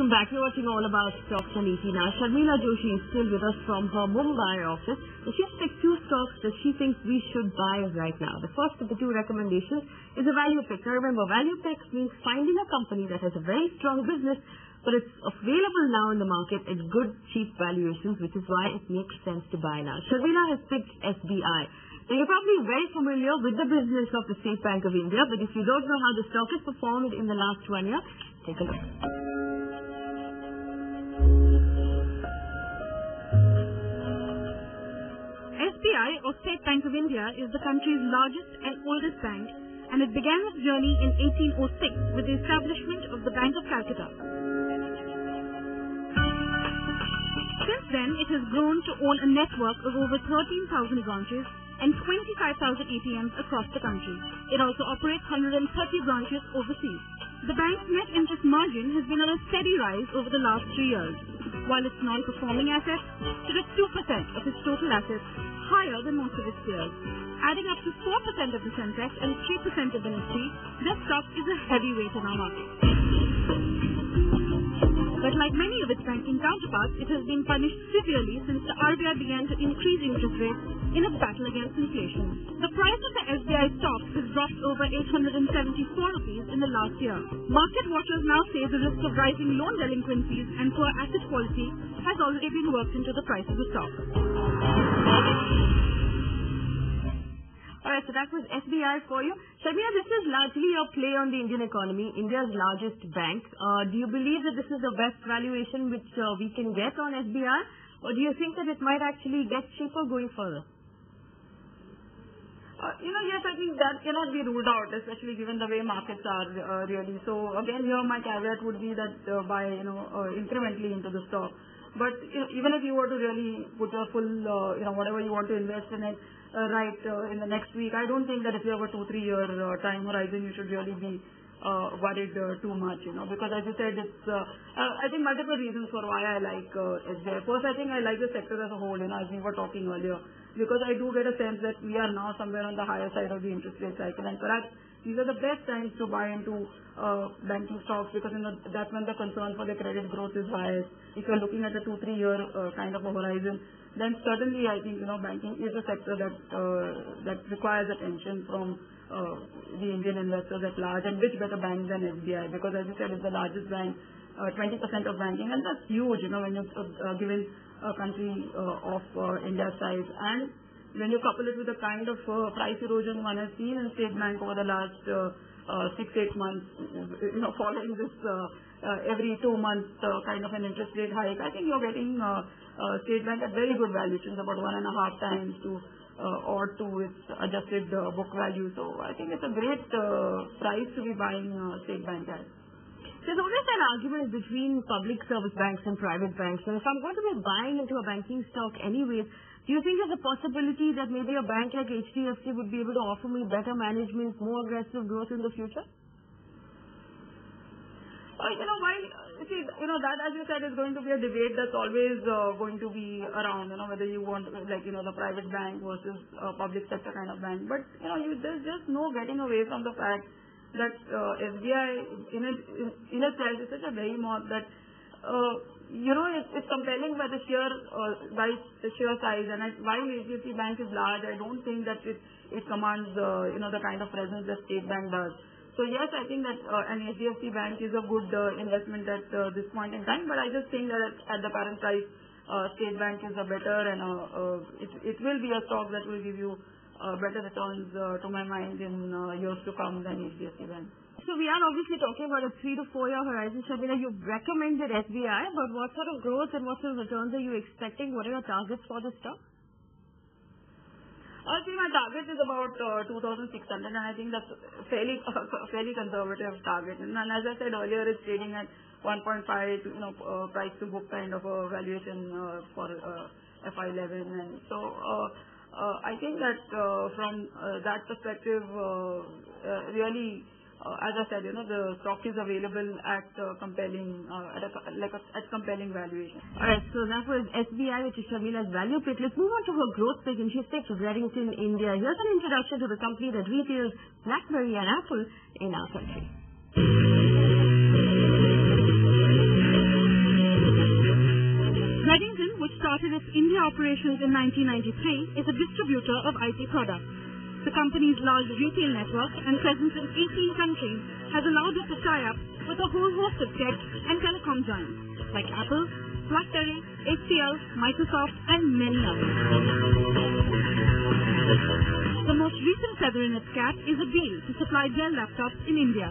Welcome back. You're watching All About Stocks on ET now. Sharmila Joshi is still with us from her Mumbai office. She's picked two stocks that she thinks we should buy right now. The first of the two recommendations is a value pick. Now remember, value picks means finding a company that has a very strong business, but it's available now in the market at good, cheap valuations, which is why it makes sense to buy now. Sharmila has picked SBI. Now, you're probably very familiar with the business of the State Bank of India, but if you don't know how the stock has performed in the last 1 year, take a look. SBI, or State Bank of India, is the country's largest and oldest bank, and it began its journey in 1806 with the establishment of the Bank of Calcutta. Since then, it has grown to own a network of over 13,000 branches and 25,000 ATMs across the country. It also operates 130 branches overseas. The bank's net interest margin has been on a steady rise over the last 3 years, while its non-performing assets stood at 2% of its total assets, higher than most of its peers. Adding up to 4% of the Sensex and 3% of the Nifty, this stock is a heavyweight in our market. But like many of its banking counterparts, it has been punished severely since the RBI began to increase interest rates in its battle against inflation. The price of the SBI stock has dropped over 874 rupees in the last year. Market watchers now say the risk of rising loan delinquencies and poor asset quality has already been worked into the price of the stock. Alright, so that was SBI for you. Sharmila, this is largely a play on the Indian economy, India's largest bank. Do you believe that this is the best valuation which we can get on SBI? Or do you think that it might actually get cheaper going further? Yes, I think that cannot be ruled out, especially given the way markets are really. So again, here my caveat would be that buy, incrementally into the stock. But even if you were to really put your full, whatever you want to invest in it, in the next week, I don't think that if you have a 2-3 year time horizon, you should really be worried too much, because as you said, it's, I think multiple reasons for why I like SBI. First, I think I like the sector as a whole, as we were talking earlier, because I do get a sense that we are now somewhere on the higher side of the interest rate cycle, and perhaps these are the best times to buy into banking stocks, because that's when the concern for the credit growth is highest. If you're looking at a 2-3 year kind of a horizon, then certainly I think banking is a sector that requires attention from the Indian investors at large, and which better bank than SBI, because as you said, it's the largest bank, 20% of banking, and that's huge, when you're given a country of India's size. And when you couple it with the kind of price erosion one has seen in State Bank over the last 6-8 months, following this every 2 months kind of an interest rate hike, I think you're getting State Bank at very good valuations, about 1.5 times or to its adjusted book value. So I think it's a great price to be buying State Bank at. There's always an argument between public service banks and private banks. And if I'm going to be buying into a banking stock anyways, do you think there's a possibility that maybe a bank like HDFC would be able to offer me better management, more aggressive growth in the future? That, as you said, is going to be a debate that's always going to be around, whether you want, the private bank versus public sector kind of bank. But, there's just no getting away from the fact that SBI in itself is such a behemoth that, it's compelling by the sheer size. And while HDFC Bank is large, I don't think that it commands, the kind of presence that State Bank does. So yes, I think that an HDFC Bank is a good investment at this point in time, but I just think that at the current price, State Bank is a better, and it will be a stock that will give you better returns to my mind in years to come than HDFC Bank. So we are obviously talking about a 3 to 4 year horizon. Sharmila, you've recommended SBI, but what sort of growth and what sort of returns are you expecting? What are your targets for the stock? I think my target is about 2,600, and I think that's a fairly conservative target. And as I said earlier, it's trading at 1.5 price to book kind of a valuation for FY11, and so I think that from that perspective, really. As I said, the stock is available at compelling valuation. Alright, so that was SBI, which is Sharmila's value pick. Let's move on to her growth pick, and she's picked Redington India. Here's an introduction to the company that retails BlackBerry and Apple in our country. started its India operations in 1993, is a distributor of IT products. The company's large retail network and presence in 18 countries has allowed it to tie up with a whole host of tech and telecom giants like Apple, BlackBerry, HCL, Microsoft, and many others. The most recent feather in its cap is a deal to supply Dell laptops in India.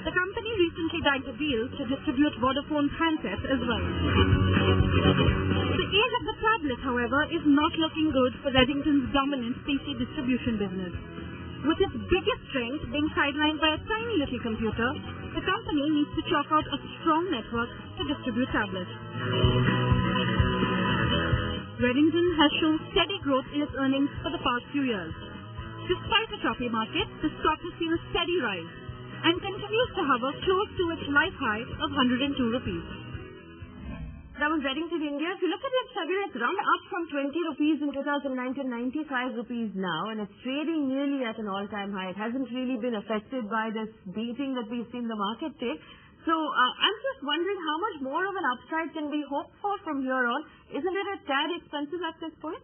The company recently bagged a deal to distribute Vodafone's handsets as well. The age of the tablet, however, is not looking good for Redington's dominant PC distribution business. With its biggest strength being sidelined by a tiny little computer, the company needs to chalk out a strong network to distribute tablets. Redington has shown steady growth in its earnings for the past few years. Despite a choppy market, the stock has seen a steady rise and continues to hover close to its life high of 102 rupees. That was Redington India. If you look at it, Sabir, it's run up from 20 rupees in 2009 to 95 rupees now, and it's trading nearly at an all-time high. It hasn't really been affected by this beating that we've seen the market take. So I'm just wondering how much more of an upside can we hope for from here on? Isn't it a tad expensive at this point?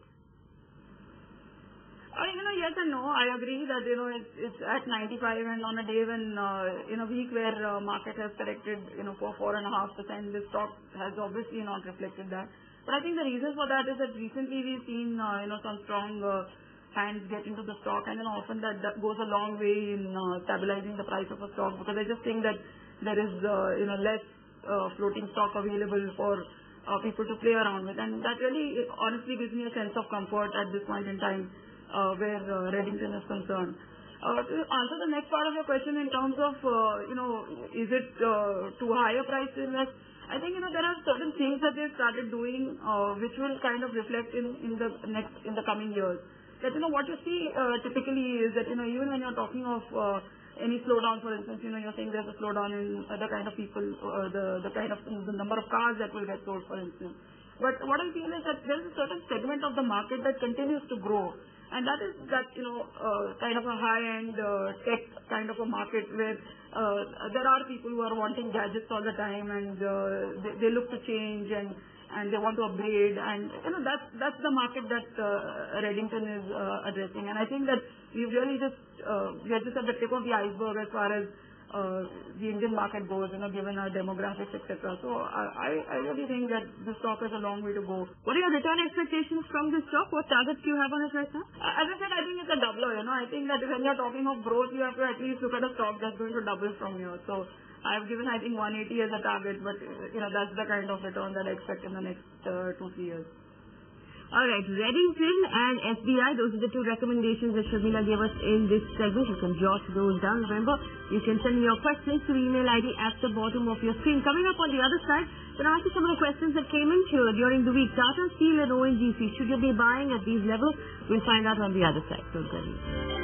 Yes and no. I agree that, it's at 95, and on a day when, in a week where market has corrected, for 4.5%, the stock has obviously not reflected that. But I think the reason for that is that recently we've seen, some strong hands get into the stock, and often that goes a long way in stabilizing the price of a stock, because I just think that there is, less floating stock available for people to play around with, and that really honestly gives me a sense of comfort at this point in time. Where Redington is concerned. To answer the next part of your question in terms of, is it too high a price to invest? I think, there are certain things that they've started doing which will kind of reflect in the coming years. That, what you see typically is that, even when you're talking of any slowdown, for instance, you're saying there's a slowdown in the kind of people, the number of cars that will get sold, for instance. But what I feel is that there's a certain segment of the market that continues to grow. And that is that, kind of a high-end tech kind of a market where there are people who are wanting gadgets all the time, and they look to change and they want to upgrade. And, that's the market that Redington is addressing. And I think that we are just at the tip of the iceberg as far as the Indian market goes, given our demographics, etc. So I really think that this stock has a long way to go. What are your return expectations from this stock? What targets do you have on it right now? As I said, I think it's a doubler. I think that when you're talking of growth, you have to at least look at a stock that's going to double from here. So I've given, I think, 180 as a target, but that's the kind of return that I expect in the next 2-3 years. Alright, Redington and SBI, those are the two recommendations that Sharmila gave us in this segment. You can jot those down. Remember, you can send me your questions to email ID at the bottom of your screen. Coming up on the other side, we're going to ask you some of the questions that came in here during the week. Tata Steel and ONGC, should you be buying at these levels? We'll find out on the other side. Don't tell me.